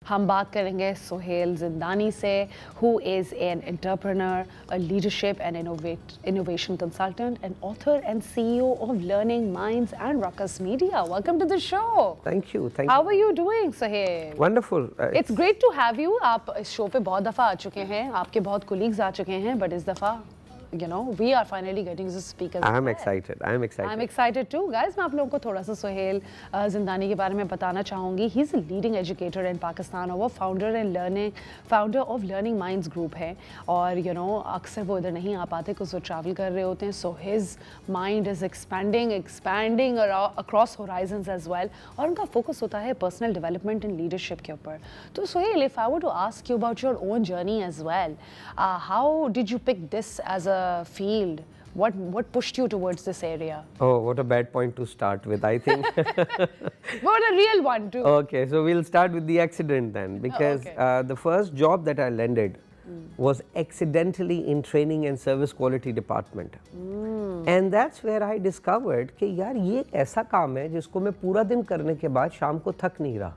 हम बात करेंगे सोहेल जिंदानी से, who is an entrepreneur, a leadership and innovation consultant, and author and CEO of Learning Minds and Ruckus Media. Welcome to the show. Thank you. Thank How you. are you doing, Sohail? Wonderful. It's great to have you. आप इस show पे बहुत दफ़ा आ चुके हैं, आपके बहुत colleagues आ चुके हैं, but इस दफ़ा you know, we are finally getting to speak as well. I'm excited. I'm excited too, guys. मैं आप लोगों को थोड़ा सा सोहेल जिंदानी के बारे में बताना चाहूँगी. He's a leading educator in Pakistan और वो founder of Learning Minds group है. और you know, अक्सर वो इधर नहीं आ पाते कुछ वो travel कर रहे होते हैं. So his mind is expanding across horizons as well. और उनका focus होता है personal development and leadership के ऊपर. तो Sohail, if I were to ask you about your own journey as well, how did you pick this as a field? What pushed you towards this area? Oh, what a bad point to start with, I think. What a real one too. Okay, so we'll start with the accident then, because the first job that I landed was accidentally in training and service quality department. And that's where I discovered कि यार ये एक ऐसा काम है जिसको मैं पूरा दिन करने के बाद शाम को थक नहीं रहा.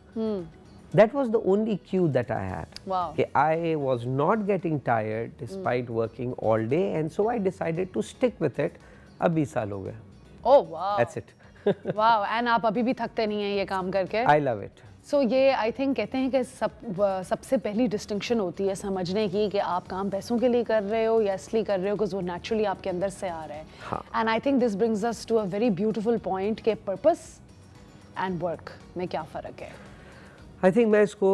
That was the only cue that I had. Wow. I was not getting tired despite working all day, and so I decided to stick with it. अब 20 साल हो गए. Oh wow. That's it. Wow. And आप अभी भी थकते नहीं हैं ये काम करके? I love it. So ये I think कहते हैं कि सबसे पहली distinction होती है समझने की कि आप काम पैसों के लिए कर रहे हो या इसलिए कर रहे हो because वो naturally आपके अंदर से आ रहा है. हाँ. And I think this brings us to a very beautiful point कि purpose and work में क्या फ़र्क है? I think मैं इसको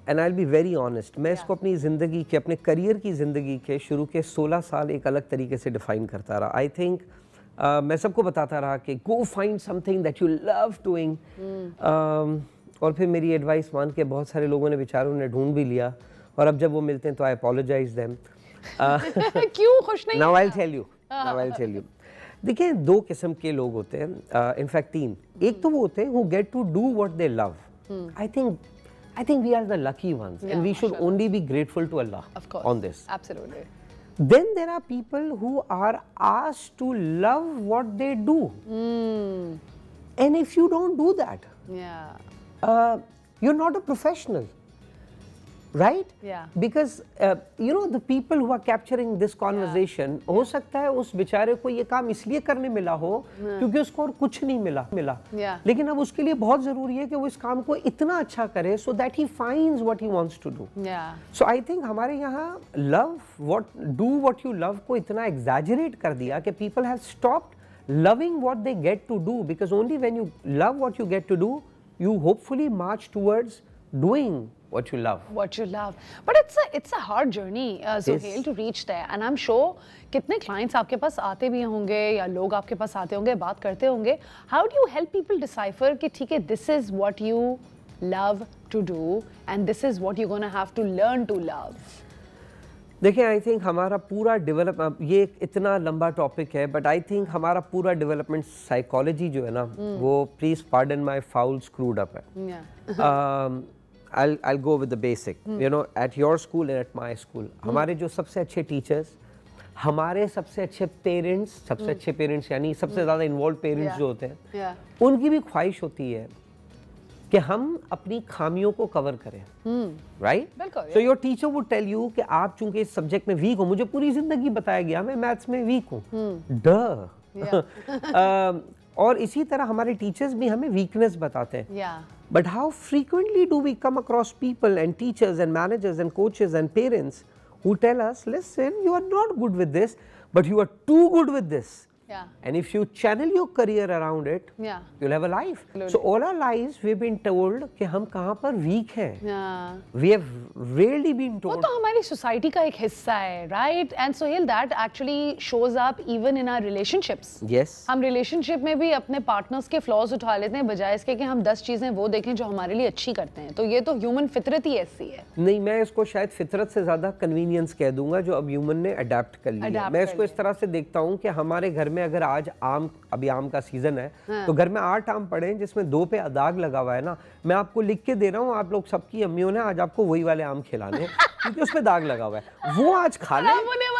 and I'll be very honest, मैं इसको अपनी ज़िंदगी के, अपने करियर की ज़िंदगी के शुरू के 16 साल एक अलग तरीके से डिफाइन करता रहा. I think मैं सबको बताता रहा कि go find something that you love doing. और फिर मेरी एडवाइस मान के बहुत सारे लोगों ने बेचारों ने ढूंढ भी लिया, और अब जब वो मिलते हैं तो I apologize them. क्यों खुश नहीं? Now I'll tell you. देखिए, दो किस्म के लोग होते हैं, इनफैक्ट तीन. एक तो वो होते हैं who get to do what they love. I think we are the lucky ones, and we should only be grateful to Allah on this. Absolutely. Then there are people who are asked to love what they do, and if you don't do that, you're not a professional. Right? Yeah. Because you know, the people who are capturing this conversation, हो सकता है उस बेचारे को ये काम इसलिए करने मिला हो क्योंकि उसको और कुछ नहीं मिला. लेकिन अब उसके लिए बहुत ज़रूरी है कि वो इस काम को इतना अच्छा करे so that he finds what he wants to do. So I think हमारे यहाँ do what you love को इतना exaggerate कर दिया कि people have stopped loving what they get to do, because only when you love what you get to do, you hopefully march towards doing what you love. But it's a hard journey, Sohail, to reach there. And I'm sure कितने clients आपके पास आते भी होंगे या लोग आपके पास आते होंगे, बात करते होंगे. How do you help people decipher कि ठीक है, this is what you love to do and this is what you're going to have to learn to love? देखिए, आई थिंक हमारा पूरा डेवलप, ये इतना लंबा टॉपिक है, बट आई थिंक हमारा पूरा डेवलपमेंट साइकोलॉजी जो है ना, वो please pardon my foul screwed up है. I'll go with the basic. You know, at your school and at my school, हमारे जो सबसे अच्छे टीचर्स, हमारे सबसे अच्छे पेरेंट्स यानी सबसे ज़्यादा इन्वॉल्व पेरेंट्स जो होते हैं, उनकी भी ख्वाहिश होती है कि हम अपनी खामियों को कवर करें. Right? So your teacher would tell you कि आप चूंकि इस सब्जेक्ट में वीक हो, मुझे पूरी जिंदगी बताया गया मैं मैथ्स में वीक हूँ. और इसी तरह हमारे टीचर्स भी हमें वीकनेस बताते हैं. But how frequently do we come across people and teachers and managers and coaches and parents who tell us, listen, you are not good with this, but you are too good with this. And if you channel your career around it, you'll have a life. So all our lives we've been told कि हम कहाँ पर weak हैं. We have rarely been told. वो तो हमारी society का एक हिस्सा है, right? And Sohail, that actually shows up even in our relationships. Yes. हम relationship में भी अपने partners के flaws उठा लेते हैं बजाय इसके कि हम 10 चीजें वो देखें जो हमारे लिए अच्छी करते हैं. तो ये तो human फितरत ही ऐसी है. नहीं, मैं इसको शायद फितरत से ज़्यादा convenience कह दूंगा जो अब human ने adapt कर लिया. मैं इसको इस तरह से देखता हूँ कि हमारे घर में अगर आज अभी आम का सीजन है, तो घर में 8 आम पड़े हैं जिसमें 2 पे दाग लगा हुआ है ना, मैं आपको लिख के दे रहा हूँ, आप लोग सबकी अम्मियों ने आज आपको वही वाले आम खिलाने क्योंकि उस पे दाग लगा हुआ है. वो आज खा लें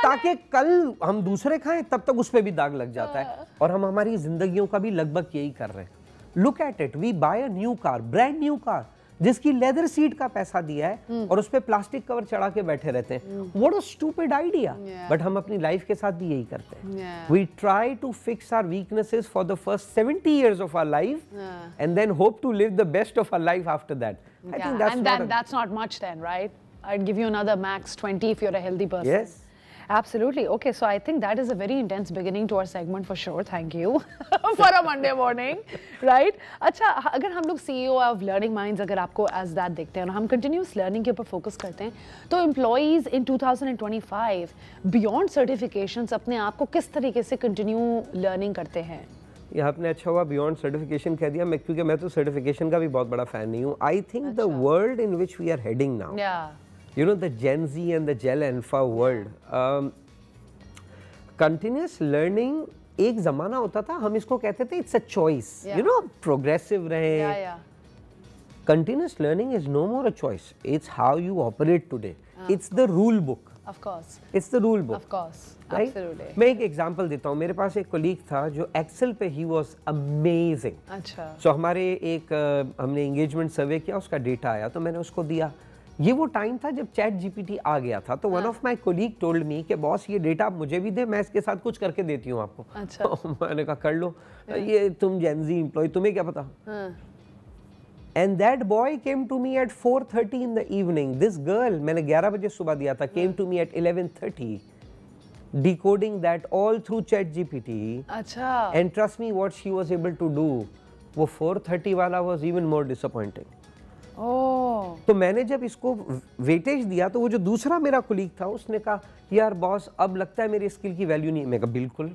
ताकि कल हम दूसरे खाएं, तब तक उस पे भी दाग लग जाता है. और हम हमारी जिंदगियों का भी लगभग यही कर रहे हैं. Look at it, we buy a new car, brand new car, जिसकी लेदर सीट का पैसा दिया है और उस पे प्लास्टिक कवर चढ़ा के बैठे रहते हैं। What a stupid idea. But हम अपनी लाइफ के साथ भी यही करते हैं। We try to fix our weaknesses for the first 70 years of our life and then hope to live the best of our life after that. I think that's not much then, right? I'd give you another max 20 if you're a healthy person. Yes. Absolutely. Okay, so I think that is a very intense beginning to our segment for sure. Thank you for a Monday morning, right? अच्छा, अगर हम लोग CEO of Learning Minds अगर आपको as that देखते हैं और हम continuous learning के ऊपर focus करते हैं, तो employees in 2025 beyond certifications अपने आप को किस तरीके से continue learning करते हैं? ये आपने अच्छा हुआ बियॉन्ड सर्टिफिकेशन कह दिया, मैं क्योंकि मैं तो सर्टिफिकेशन का भी बहुत बड़ा फैन नहीं हूँ। I think the world in which we are heading now, you know, the Gen Z and the Gen Alpha world, continuous learning एक ज़माना होता था, हम इसको कहते थे it's a choice, you know, progressive रहे। Continuous learning is no more a choice, it's how you operate today, it's the rule book. Of course. It's the rule book. Of course. Right? Absolutely. मैं एक example देता हूँ। मेरे पास एक colleague था जो Excel पे ही वाज अमेजिंग। अच्छा। सो हमारे एक हमने एंगेजमेंट सर्वे किया, उसका डेटा आया तो मैंने उसको दिया। ये वो टाइम था जब चैट जीपीटी आ गया था, तो one of my colleague told me कि बॉस ये डेटा मुझे भी दे, मैं इसके साथ कुछ करके देती हूँ आपको। अच्छा। तो मैंने कहा कर लो, ये तुम जेन ज़ी एम्प्लॉय, तुम्हें क्या पता। And that boy came to me at 4:30 in the evening. This girl, मैंने 11 बजे सुबह दिया था, came to me at 11:30, decoding that all through ChatGPT. अच्छा. And trust me, what she was able to do, वो 4:30 वाला was even more disappointing. Oh. तो मैंने जब इसको वेटेज दिया तो वो जो दूसरा मेरा कुलीग था उसने कहा यार बॉस अब लगता है मेरी स्किल की वैल्यू नहीं है। मैं कहा बिल्कुल,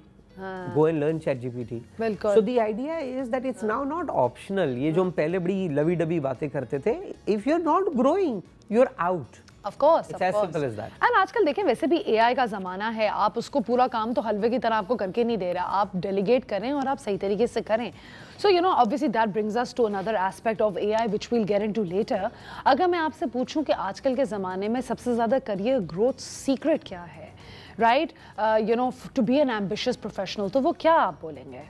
go and learn ChatGPT. बिल्कुल. So the idea is that it's now not optional. ये जो हम पहले बड़ी लवी डबी बातें करते थे, if you're not growing, you're out. Of course, it's as simple as that. And आजकल देखें वैसे भी AI का ज़माना है, आप उसको पूरा काम तो हलवे की तरह आपको करके नहीं दे रहा, आप डेलीगेट करें और आप सही तरीके से करें। So you know, obviously that brings us to another aspect of AI which we'll get into later. अगर मैं आपसे पूछूं कि आजकल के ज़माने में सबसे ज़्यादा करियर ग्रोथ सीक्रेट क्या है, right? You know, to be an ambitious professional, तो वो क्या आप बोलेंगे?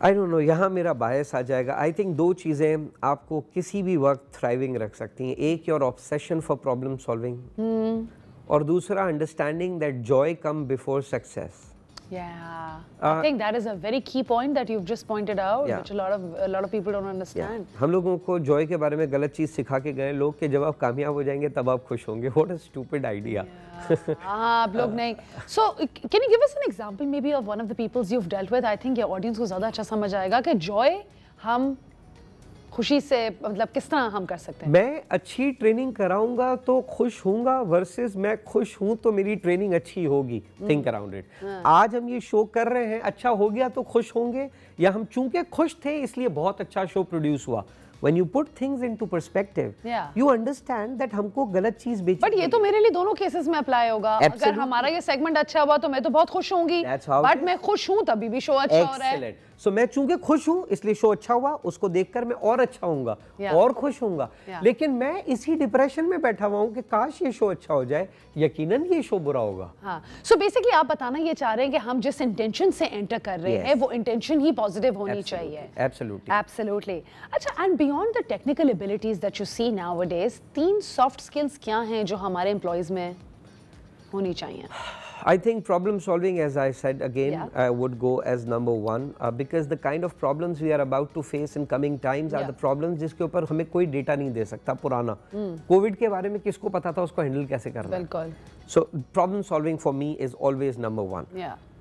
I don't know, यहाँ मेरा बायस आ जाएगा। I think दो चीज़ें आपको किसी भी वक्त थ्राइविंग रख सकती हैं। एक your obsession for problem solving, और दूसरा understanding that Joy come before success. Yeah, I think that is a very key point that you've just pointed out, which a lot of people don't understand. हम लोगों को Joy के बारे में गलत चीज़ सिखा के गए लोग कि जब आप कामयाब हो जाएंगे तब आप खुश होंगे। What a stupid idea. हाँ, आप लोग नहीं। So can you give us an example maybe of one of the peoples you've dealt with? I think your audience को ज़्यादा अच्छा समझ आएगा कि जॉय हम खुशी से मतलब किस तरह हम कर सकते हैं। मैं अच्छी ट्रेनिंग कराऊंगा तो खुश हूँगा वर्सेस मैं खुश हूँ तो मेरी ट्रेनिंग अच्छी होगी। Think around it. आज हम ये शो कर रहे हैं, अच्छा हो गया तो खुश होंगे, या हम चूंकि खुश थे इसलिए बहुत अच्छा शो प्रोड्यूस हुआ। When you put things into perspective, you understand that हमको गलत चीज बेची। बट ये तो मेरे लिए दोनों केसेस में अप्लाई होगा। अगर हमारा ये सेगमेंट अच्छा हुआ तो मैं तो बहुत खुश होंगी, बट मैं खुश हूँ तभी भी शो अच्छा हो रहा है। So मैं चूंकि खुश हूँ इसलिए शो अच्छा हुआ, उसको देखकर मैं और अच्छा होऊंगा और खुश होऊंगा। लेकिन मैं इसी डिप्रेशन में बैठा हुआ हूँ कि काश ये शो अच्छा हो जाए, यकीनन ये शो बुरा होगा। हाँ, सो बेसिकली आप बताना ये चाह रहे हैं कि हम जिस इंटेंशन से एंटर कर रहे हैं वो इंटेंशन ही पॉजिटिव होनी चाहिए। Absolutely. अच्छा, and beyond the technical abilities that you see nowadays, 3 soft skills क्या हैं जो हमारे एम्प्लॉयज में होनी चाहिए? I think problem solving, as I said again, would go as number 1 because the kind of problems we are about to face in coming times are the problems जिसके ऊपर हमें कोई डेटा नहीं दे सकता पुराना। कोविड के बारे में किसको पता था उसको हैंडल कैसे करना है? बिल्कुल। So problem solving for me is always number 1.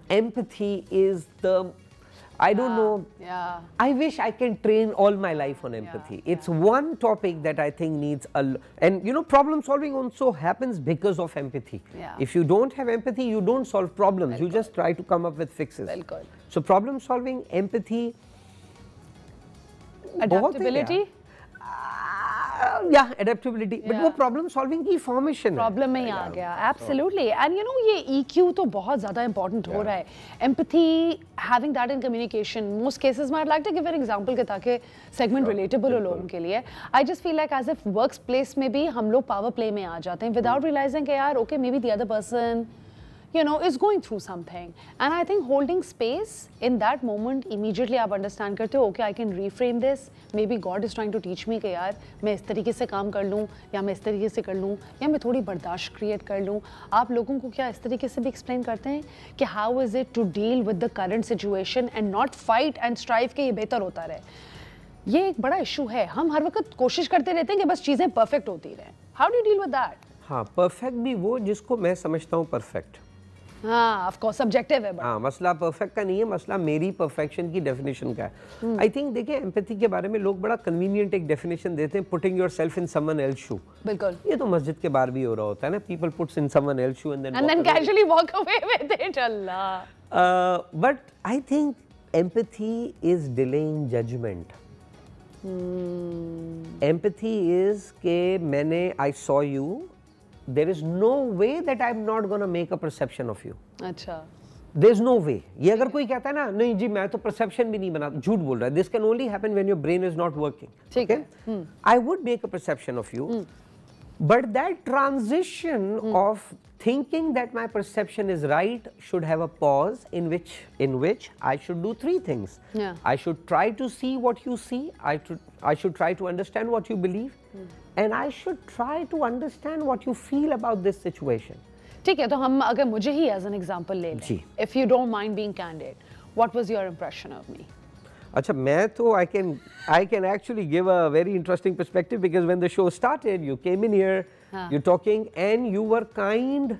Empathy is the, I don't know. I wish I can train all my life on empathy. It's one topic that I think needs and you know, problem solving also happens because of empathy. If you don't have empathy, you don't solve problems. You just try to come up with fixes. So problem solving, empathy, adaptability. Adaptability. But वो problem solving की formation है। Problem में ही आ गया। Absolutely. And you know ये EQ तो बहुत ज़्यादा important हो रहा है। Empathy, having that in communication. Most cases में I'd like to give an example के ताकि segment relatable हो लोगों के लिए। I just feel like as if workplace में भी हम लोग power play में आ जाते हैं without realizing कि यार okay maybe the other person you know, is going through something. And I think holding space in that moment, immediately आप understand करते हो, okay, I can reframe this. Maybe God is trying to teach me कि यार मैं इस तरीके से काम कर लूँ, या मैं इस तरीके से कर लूँ, या मैं थोड़ी बर्दाश्त create कर लूँ. आप लोगों को क्या इस तरीके से भी explain करते हैं कि how is it to deal with the current situation and not fight and strive कि ये बेहतर होता रहे. ये एक बड़ा इशू है. हम हर वक्त कोशिश करते रहते हैं कि बस चीज़ें परफेक्ट होती रहें. How do you deal with that? हाँ, परफेक्ट भी वो जिसको मैं समझता हूँ परफेक्ट. हाँ, ऑफ कोर्स सब्जेक्टिव है. हाँ, मसला परफेक्ट का नहीं है, मसला मेरी परफेक्शन की डेफिनेशन का है. आई थिंक देखिए एम्पैथी के बारे में लोग बड़ा कन्वीनियंट एक डेफिनेशन देते हैं, putting yourself in someone else shoe. बिल्कुल. ये तो मस्जिद के बाहर भी हो रहा होता है ना, people puts in someone else shoe and then casually walk away with it. Allah. But I think empathy is delaying judgment. Empathy is के मैंने I saw you, there is no way that I'm not going to make a perception of you. अच्छा. There's no way. ये अगर कोई कहता है ना नहीं जी मैं तो perception भी नहीं बना, झूठ बोल रहा है. This can only happen when your brain is not working. ठीक है. I would make a perception of you, but that transition of thinking that my perception is right should have a pause in which I should do three things. Yeah. I should try to see what you see. I should try to understand what you believe. And I should try to understand what you feel about this situation. ठीक है, तो हम अगर मुझे ही as an example ले लें. जी. If you don't mind being candid, what was your impression of me? अच्छा, मैं तो I can actually give a very interesting perspective because when the show started, you came in here, you're talking, and you were kind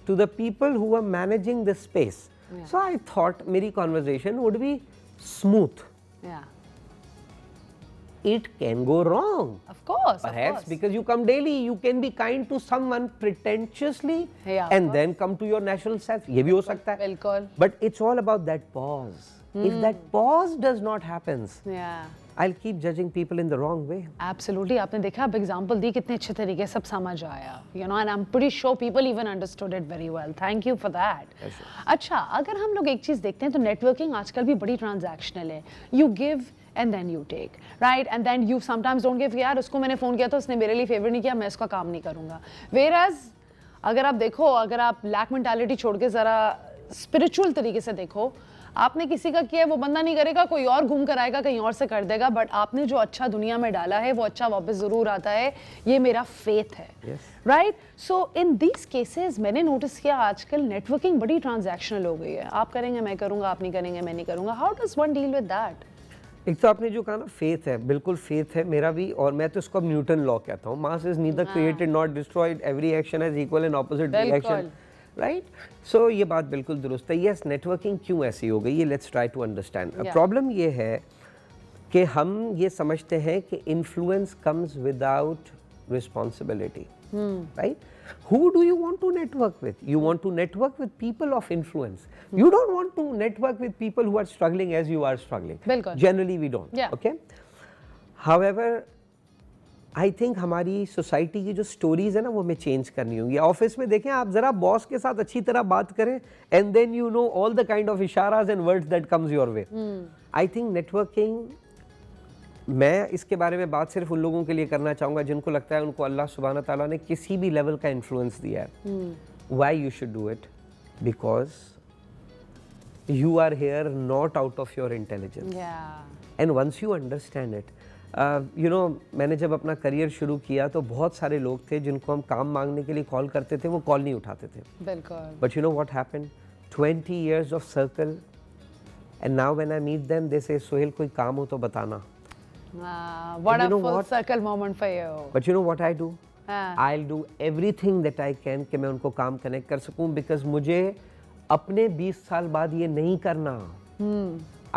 to the people who were managing this space. Yeah. So I thought मेरी conversation would be smooth. Yeah. It can go wrong. Of course. Perhaps because you come daily, you can be kind to someone pretentiously, and then come to your natural self. ये भी हो सकता है. बिल्कुल. But it's all about that pause. If that pause does not happen, I'll keep judging people in the wrong way. Absolutely. आपने देखा, अब example दी, कितने अच्छे तरीके सब समझ आया. You know, and I'm pretty sure people even understood it very well. Thank you for that. अच्छा, अगर हम लोग एक चीज़ देखते हैं तो नेटवर्किंग आजकल भी बड़ी ट्रांजैक्शनल है. You give and then you take, right? And then you sometimes don't give. यार उसको मैंने फ़ोन किया तो उसने मेरे लिए फेवर नहीं किया, मैं इसका काम नहीं करूँगा. Whereas अगर आप देखो, अगर आप लैक मेंटालिटी छोड़ के ज़रा स्पिरिचुअल तरीके से देखो, आपने किसी का किया वो बंदा नहीं करेगा, कोई और घूम कर आएगा, कहीं और से कर देगा, बट आपने जो अच्छा दुनिया में डाला है वो अच्छा वापस ज़रूर आता है. ये मेरा फेथ है. Right. So in these cases मैंने नोटिस किया आजकल नेटवर्किंग बड़ी ट्रांजैक्शनल हो गई है. आप करेंगे मैं करूँगा, आप नहीं करेंगे मैं नहीं करूँगा. How does one deal with that? एक तो आपने जो कहा ना, फेथ है, बिल्कुल फेथ है मेरा भी, और मैं तो इसको न्यूटन लॉ कहता हूँ. Mass is neither created not destroyed, every action has equal and opposite reaction. Right. So ये बात बिल्कुल दुरुस्त है. यस, नेटवर्किंग क्यों ऐसी हो गई है, let's try to understand. Problem ये है कि हम ये समझते हैं कि influence comes without responsibility. Right? Who do you want to network with? You want to network with people of influence. You don't want to network with people who are struggling as you are struggling. Generally we don't. Okay? However, I think हमारी society की जो stories है ना वो हमें change करनी होंगी. Office में देखें आप, जरा बॉस के साथ अच्छी तरह बात करें, and then you know all the kind of इशाराज and words that comes your way. I think networking, मैं इसके बारे में बात सिर्फ उन लोगों के लिए करना चाहूँगा जिनको लगता है उनको अल्लाह सुब्हाना ताला ने किसी भी लेवल का इन्फ्लुएंस दिया है. Why you should do it? Because you are here not out of your intelligence, and once you understand it. You know, मैंने जब अपना करियर शुरू किया तो बहुत सारे लोग थे जिनको हम काम मांगने के लिए कॉल करते थे, वो कॉल नहीं उठाते थे. But you know what happened? 20 years of circle, and now when I meet them they say, Sohail कोई काम हो तो बताना. What a full circle moment for you. But you know what I do? I'll do everything that I can कि मैं उनको काम connect कर सकूं, because मुझे अपने 20 साल बाद ये नहीं करना.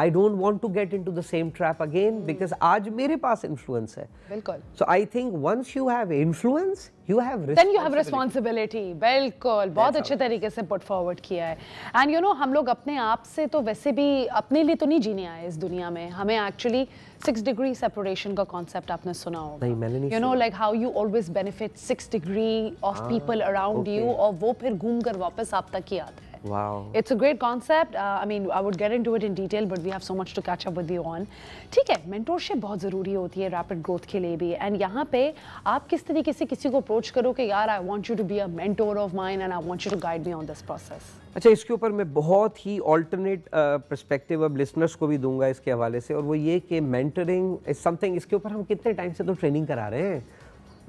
I don't want to get into the same trap again because आज मेरे पास influence है. बिल्कुल. So I think once you have influence, you have responsibility. Then you have responsibility. बिल्कुल. बहुत अच्छे तरीके से put forward किया है. And you know, हम लोग अपने आप से तो वैसे भी अपने लिए तो नहीं जीने आए इस दुनिया में. हमें actually 6-degree separation का concept आपने सुना होगा. नहीं, मैंने नहीं. You know, like how you always benefit 6 degree of people around you, और वो फिर घूम कर वापस आप तक ही आता है. Wow. It's a great concept. I mean, I would get into it in detail, but we have so much to catch up with you on. ठीक है, mentorship बहुत ज़रूरी होती है rapid growth के लिए भी. And यहाँ पे आप किस तरीके से किसी को approach करो कि यार I want you to be a mentor of mine and I want you to guide me on this process. अच्छा, इसके ऊपर मैं बहुत ही alternate perspective अब listeners को भी दूंगा इसके हवाले से, और वो ये कि mentoring is something, इसके ऊपर हम कितने टाइम से तो ट्रेनिंग करा रहे हैं,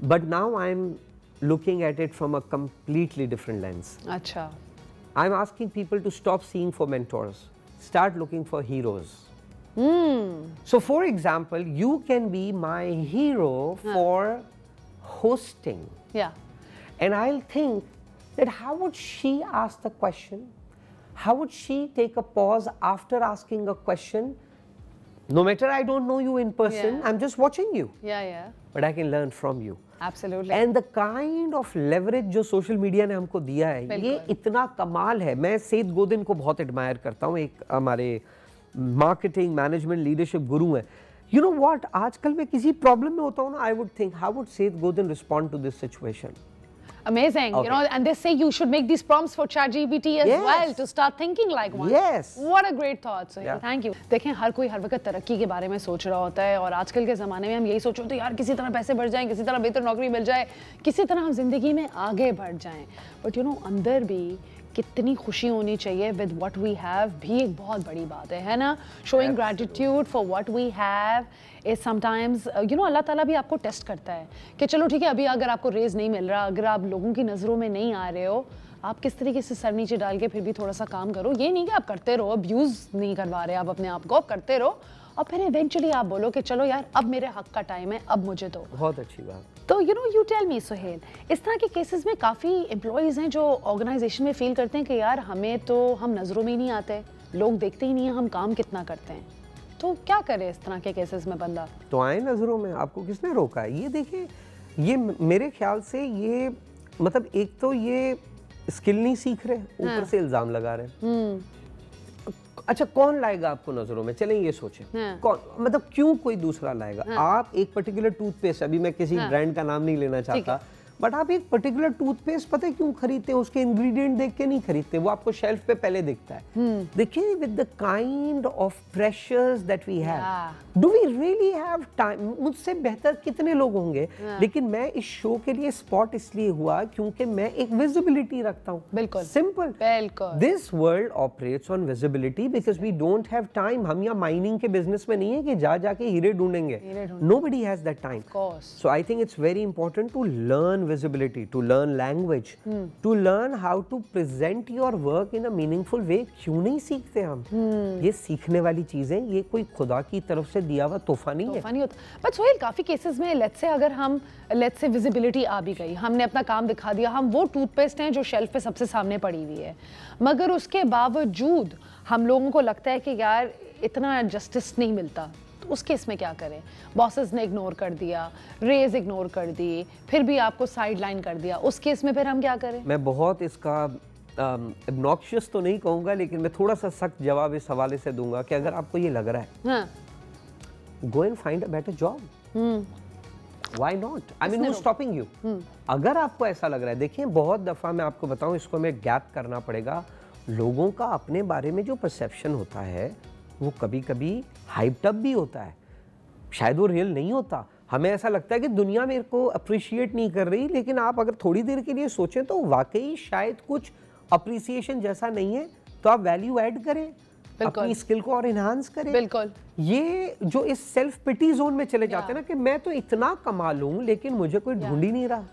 but now I'm looking at it from a completely different lens. अच्छा. I'm asking people to stop seeing for mentors, start looking for heroes. So for example, you can be my hero for hosting. Yeah. And I'll think that how would she ask the question? How would she take a pause after asking a question? No matter I don't know you in person, Yeah. I'm just watching you. Yeah, yeah. But I can learn from you. Absolutely. And the kind of leverage जो social media ने हमको दिया है, ये इतना कमाल है. मैं सेथ गोदिन को बहुत एडमायर करता हूँ, एक हमारे मार्केटिंग मैनेजमेंट लीडरशिप गुरु हैं. You know what? आजकल मैं किसी प्रॉब्लम में होता हूँ ना, I would think how would Seth Godin respond to this situation? Amazing. Okay. You know, and they say you should make these prompts for ChatGPT as Yes. well to start thinking like one. Yes. What a great thought. So Yeah. thank you. देखें, हर कोई हर वक्त तरक्की के बारे में सोच रहा होता है, और आजकल के ज़माने में हम यही सोच रहे होते हैं यार किसी तरह पैसे बढ़ जाएं, किसी तरह बेहतर नौकरी मिल जाए, किसी तरह हम जिंदगी में आगे बढ़ जाएं. But you know, अंदर भी कितनी खुशी होनी चाहिए with what we have भी एक बहुत बड़ी बात है ना? Showing gratitude for what we have is sometimes, you know, अल्लाह ताला भी आपको टेस्ट करता है कि चलो ठीक है, अभी अगर आपको रेज नहीं मिल रहा, अगर आप लोगों की नज़रों में नहीं आ रहे हो, आप किस तरीके से सर नीचे डाल के फिर भी थोड़ा सा काम करो. ये नहीं कि आप करते रहो, अब्यूज़ नहीं करवा रहे आप अपने आप को, आप करते रहो और फिर इवेंचुअली आप बोलो कि चलो यार अब मेरे हक का टाइम है, अब मुझे दो. बहुत अच्छी बात. तो you know, you tell me Suhail, इस तरह के केसेस में काफ़ी एम्प्लॉयज़ हैं जो ऑर्गेनाइजेशन में फील करते हैं कि यार हमें तो हम नज़रों में ही नहीं आते, लोग देखते ही नहीं हैं हम काम कितना करते हैं, तो क्या करे इस तरह के केसेस में बंदा? तो आए नज़रों में, आपको किसने रोका है? ये देखिए, ये मेरे ख्याल से ये मतलब एक तो ये स्किल नहीं सीख रहे, ऊपर से इल्ज़ाम लगा रहे. अच्छा, कौन लाएगा आपको नजरों में? चलें ये सोचें, कौन, मतलब क्यों कोई दूसरा लाएगा? आप एक पर्टिकुलर टूथपेस्ट, अभी मैं किसी ब्रांड का नाम नहीं लेना चाहता, बट आप एक पर्टिकुलर टूथपेस्ट पता है क्यों खरीदते हैं? उसके इंग्रेडिएंट देख के नहीं खरीदते, वो आपको शेल्फ पे पहले दिखता है. देखिए, with the kind of pressures that we have, do we really have time? मुझसे बेहतर कितने लोग होंगे, लेकिन मैं इस शो के लिए स्पॉट इसलिए हुआ क्योंकि मैं एक विजिबिलिटी रखता हूँ. बिल्कुल सिंपल. बिल्कुल. This world operates on visibility because we don't have time. हम यहाँ माइनिंग के बिजनेस में नहीं है कि जा जाके हीरे ढूंढेंगे. Nobody has that time. So I think it's very important to learn visibility, to learn language, to learn how to present your work in a meaningful way. क्यों नहीं सीखते हम? ये सीखने वाली चीजें, ये कोई खुदा की तरफ से दिया हुआ तोहफा नहीं है. नहीं होता. बट सोहेल, काफी केसेस में लेट्स से अगर हम लेट्स से विजिबिलिटी आ भी गई, हमने अपना काम दिखा दिया, हम वो टूथपेस्ट हैं जो शेल्फ पे सबसे सामने पड़ी हुई है, मगर उसके बावजूद हम लोगों को लगता है कि यार इतना जस्टिस नहीं मिलता, उस केस में क्या करें? बॉसेस ने इग्नोर कर दिया, रेज इग्नोर कर दी, फिर भी आपको साइड लाइन कर दिया, उस केस में फिर हम क्या करें? मैं बहुत इसका obnoxious तो नहीं कहूँगा, लेकिन मैं थोड़ा सा सख्त जवाब इस हवाले से दूंगा कि अगर आपको ये लग रहा है, go and find a better job. Why not? I mean, who's stopping you? अगर आपको ऐसा लग रहा है, देखिए बहुत दफ़ा मैं आपको बताऊँ, इसको हमें गैप करना पड़ेगा. लोगों का अपने बारे में जो परसेप्शन होता है वो कभी कभी हाइप्ड अप भी होता है, शायद वो रियल नहीं होता. हमें ऐसा लगता है कि दुनिया मेरे को अप्रिशिएट नहीं कर रही, लेकिन आप अगर थोड़ी देर के लिए सोचें तो वाकई शायद कुछ अप्रिसिएशन जैसा नहीं है, तो आप वैल्यू ऐड करें, अपनी स्किल को और इन्हांस करें. बिल्कुल. ये जो इस सेल्फ पिटी जोन में चले जाते हैं ना कि मैं तो इतना कमा लूं लेकिन मुझे कोई ढूंढ ही नहीं रहा.